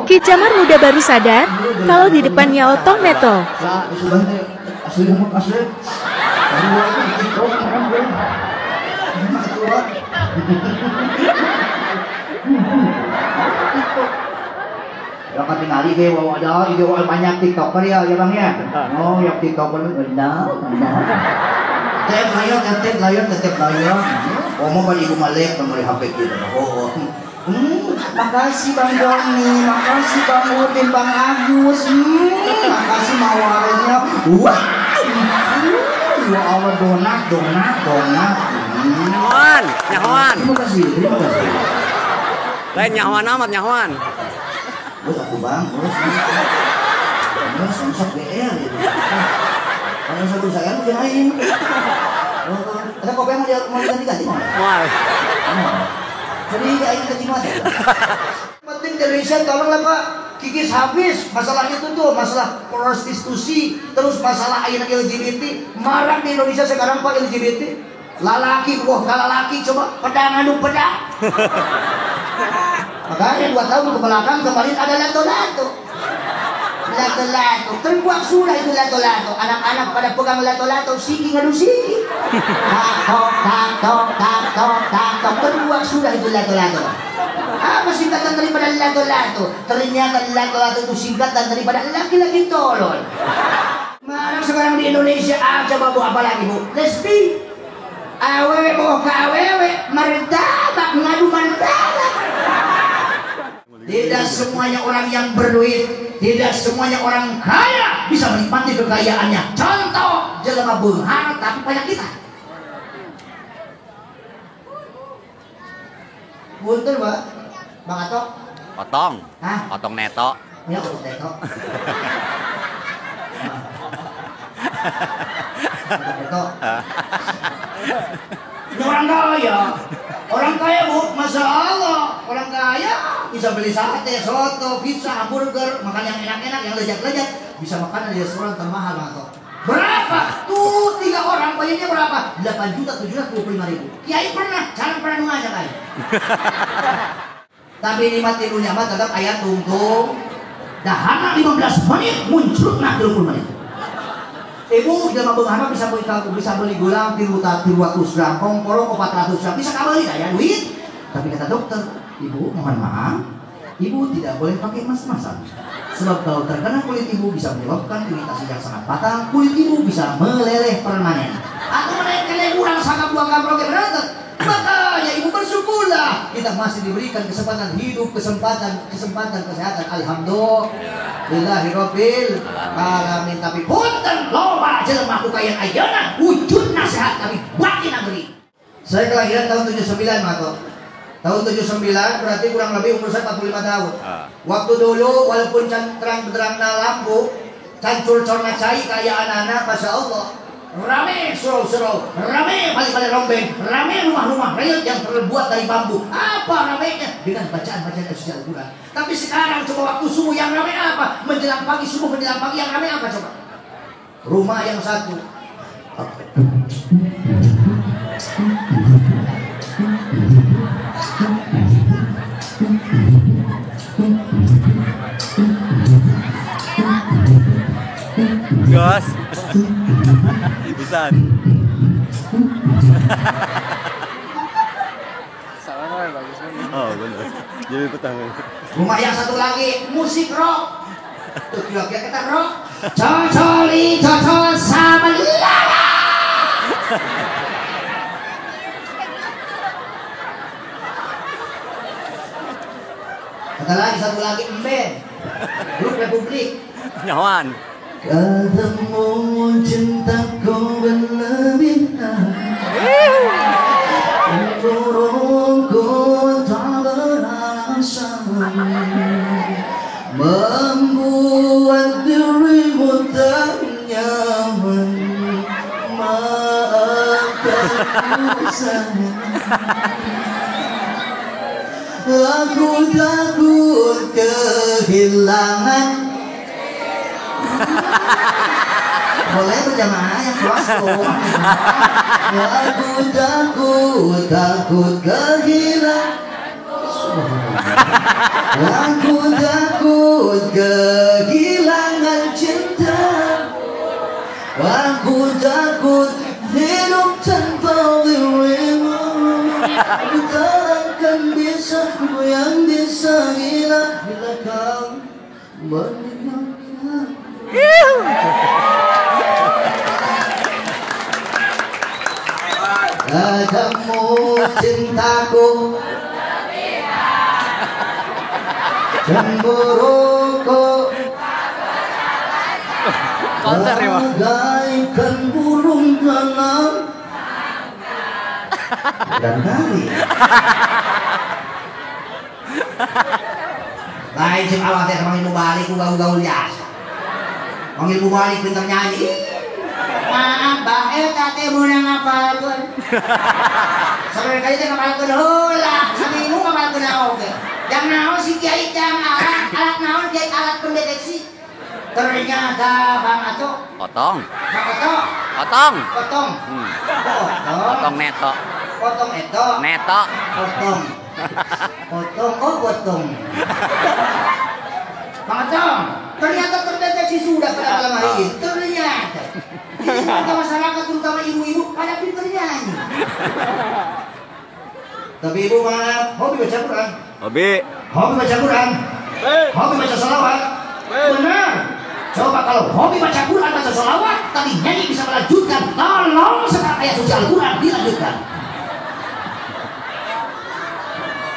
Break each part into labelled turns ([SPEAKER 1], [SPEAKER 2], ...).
[SPEAKER 1] Ki Jamar muda baru sadar kalau di depannya Otong Neto.
[SPEAKER 2] Yang ketinggali deh, ada ide banyak TikToker ya bang ya. Oh, yang TikToker benar. Tetep layar. Mau balik ibu malek kembali HP kita. Oh. Makasih Bang Joni, makasih Bang Udin, Bang Agus, makasih mawarnya. Wah, ya Allah donat.
[SPEAKER 3] Nyahoan.
[SPEAKER 2] Terima kasih.
[SPEAKER 3] Lain nyahoan amat nyahoan.
[SPEAKER 2] Bos aku Bang, bos sensor BR. Kalau satu saya mungkin lain. Ada kopi yang mau diganti mau?
[SPEAKER 3] Mau.
[SPEAKER 2] Jadi aing ketinggalan. Penting Indonesia tolonglah Pak. Kikis habis masalah itu tuh, masalah prostitusi, terus masalah anak LGBT. Marak di Indonesia sekarang Pak LGBT. Lalaki, kalalaki coba pedang adu pedang. Makanya 2 tahun ke belakang kemarin ada lato-lato. Terbuat sudah itu lato-lato. Anak-anak pada pegang lato-lato, siki ngadu siki. Tak terbuat sudah itu lato-lato. Apa singkatan daripada lato-lato? Ternyata lato-lato itu singkatan daripada laki-laki tolol. Marah sekarang di Indonesia coba Bu apa lagi Bu? Lesbi. Awewe bawa ke awewe, martabak ngadu martabak. Tidak semuanya orang yang berduit, tidak semuanya orang kaya bisa menikmati kekayaannya. Contoh, jelema beunghar tapi banyak kita. Buntur, Pak. Bang Atok.
[SPEAKER 3] Otong.
[SPEAKER 2] Hah?
[SPEAKER 3] Otong Neto.
[SPEAKER 2] Ya, Otong Neto. Otong Neto. Ini orang kaya Bu, Masya Allah, orang kaya bisa beli sate, soto, pizza, hamburger, makan yang enak-enak, yang lezat-lezat, bisa makan di restoran termahal atau berapa? Tuh 3 orang bayarnya berapa? 8.725.000. Kiai jangan pernah nunggu kali. Tapi nikmat tilunya mah tetap ayat tungtung. Dahana 15 menit muncul nak 20 menit. Ibu jelema beunghar bisa beli gula 300 gram, kongkorong 400 gram, bisa kabeli ya duit. Tapi kata dokter, Ibu mohon maaf, Ibu tidak boleh pakai emas-emasan. Sebab kalau terkena kulit Ibu bisa menyebabkan iritasi yang sangat fatal, kulit Ibu bisa meleleh permanen. Atau menaikkan kurang sangat buang kabrok berarti. Makanya Ibu bersyukurlah kita masih diberikan kesempatan hidup, kesempatan kesehatan. Alhamdulillahirabbil alamin. Tapi punten loba jelema kukayaan ayeuna wujudna sehat tapi batin ageri. Saya kelahiran tahun 79 Mato. Tahun 79 berarti kurang lebih umur saya 45 tahun. Waktu dulu walaupun terang-terangna lampu, cancur corna cai kayak anak-anak, Masya Allah. Rame surau-surau, rame balik-balik rombeng, rame rumah-rumah reot yang terbuat dari bambu. Apa ramenya? Dengan bacaan-bacaan suci Al-Quran. Tapi sekarang coba waktu subuh yang rame apa? Menjelang pagi, subuh menjelang pagi yang rame apa coba? Rumah yang satu.
[SPEAKER 3] Gas. Bisa.
[SPEAKER 4] Salah bagus banget.
[SPEAKER 3] Oh benar. Jadi petang.
[SPEAKER 2] Rumah yang satu lagi musik rock. Tuh kira-kira kita rock. Cocol sama lala. Kata lagi satu lagi band. Grup Republik.
[SPEAKER 3] Nyahoan.
[SPEAKER 2] Ketemu cintaku berlebihan, burungku tak berasa, membuat dirimu tak nyaman. Maafkan sayang, aku takut kehilangan. Boleh berjamaah yang kosong. Aku takut kehilangan. Aku takut aku yang bisa gila bila kau meninggalkan. Padamu cintaku cemburuku bagaikan burung dalam dan kali lain cik awak teh manggil mu balik ku gaul-gaul biasa manggil mu balik pintar nyanyi maaf bang teh meunang ngapalkeun sabaraha kali teh ngapalkeun heula saminggu ngapalkeun naon teh jang naon si kiai jang alat naon kiai alat pendeteksi ternyata bang Ato
[SPEAKER 3] Potong.
[SPEAKER 2] bang Ato
[SPEAKER 3] Potong.
[SPEAKER 2] potong
[SPEAKER 3] Potong neto.
[SPEAKER 2] potong eto
[SPEAKER 3] Neto.
[SPEAKER 2] potong potong oh potong bang Ato ternyata terdeteksi sudah pada malam hari ini ternyata ini warga masyarakat terutama ibu-ibu pada pintar nyanyi tapi ibu mana hobi baca Quran
[SPEAKER 3] Hobi.
[SPEAKER 2] hobi baca Quran hobi baca salawat benar coba kalau hobi baca Quran baca salawat tapi nyanyi bisa melanjutkan tolong sekarang ayat suci Al-Quran dilanjutkan.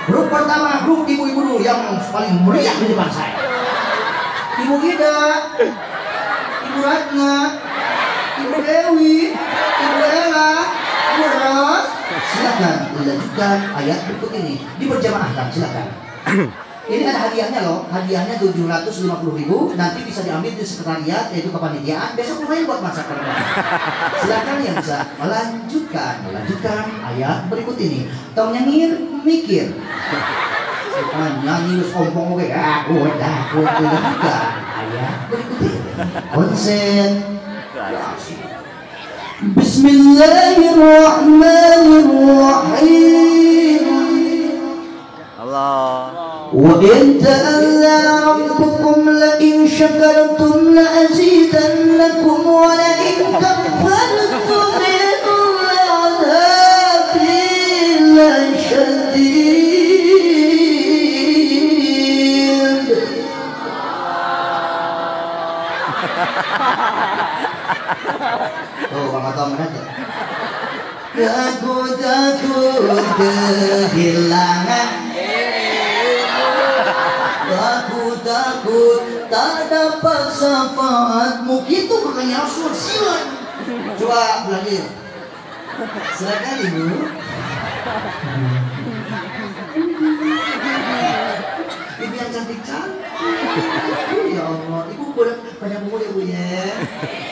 [SPEAKER 2] Grup pertama grup ibu-ibu dulu yang paling meriah di depan saya. Ibu Gida, Ibu Ratna, Ibu Dewi, Ibu Ella, Ibu Ros. Silakan dilanjutkan ayat berikut ini diberjamaahkan silakan. Ini ada hadiahnya loh, hadiahnya 750.000 nanti bisa diambil di sekretariat yaitu kepanitiaan besok lumayan buat masak keluarga. Silakan yang bisa melanjutkan ayat berikut ini. Tong nyengir mikir. Nyanyi lu ompong oke aku lanjutkan ayat berikut ini. Konsen. Bismillahirrahmanirrahim.
[SPEAKER 3] Allah.
[SPEAKER 2] وإن تأذن ربكم لئن شكرتم لأزيدنكم ولئن كفرتم إن عذابي لشديد. Oh, Bang Atom mana? Aku takut kehilangan. Aku takut tak dapat syafaatmu. Gitu makanya Rasul silat. Coba belajar. Silakan ibu. Ibu yang cantik-cantik. Ya Allah, ibu banyak umur ya bu ya.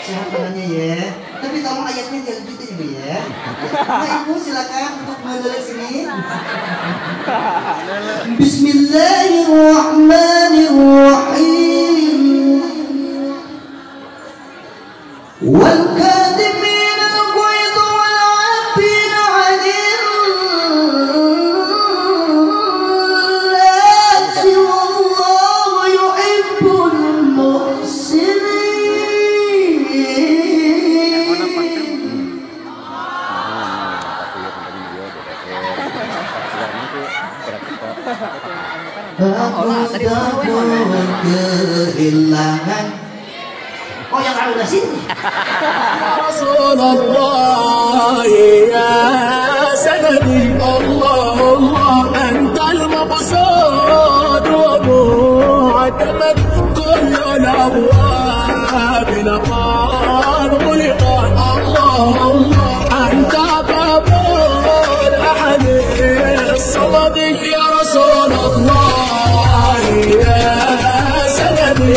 [SPEAKER 2] Sehat badannya ya. Tapi tolong ayatnya jangan gitu ya bu ya. Nah ibu silakan untuk mendelik sini. Bismillahirrahmanirrahim. Wal kadhimin al-ghaidh wal 'afin 'anil nas wallahu yuhibbul muhsinin. Aku takut kehilangan. Oh yang kalau udah sini.
[SPEAKER 5] Rasulullah ya sanadi Allah Allah antal maqsud wa mu'tamad kullu al-abwab naqad ghuliqat Allah Allah anta babul ahad as-samad ya Rasulullah ya sanadi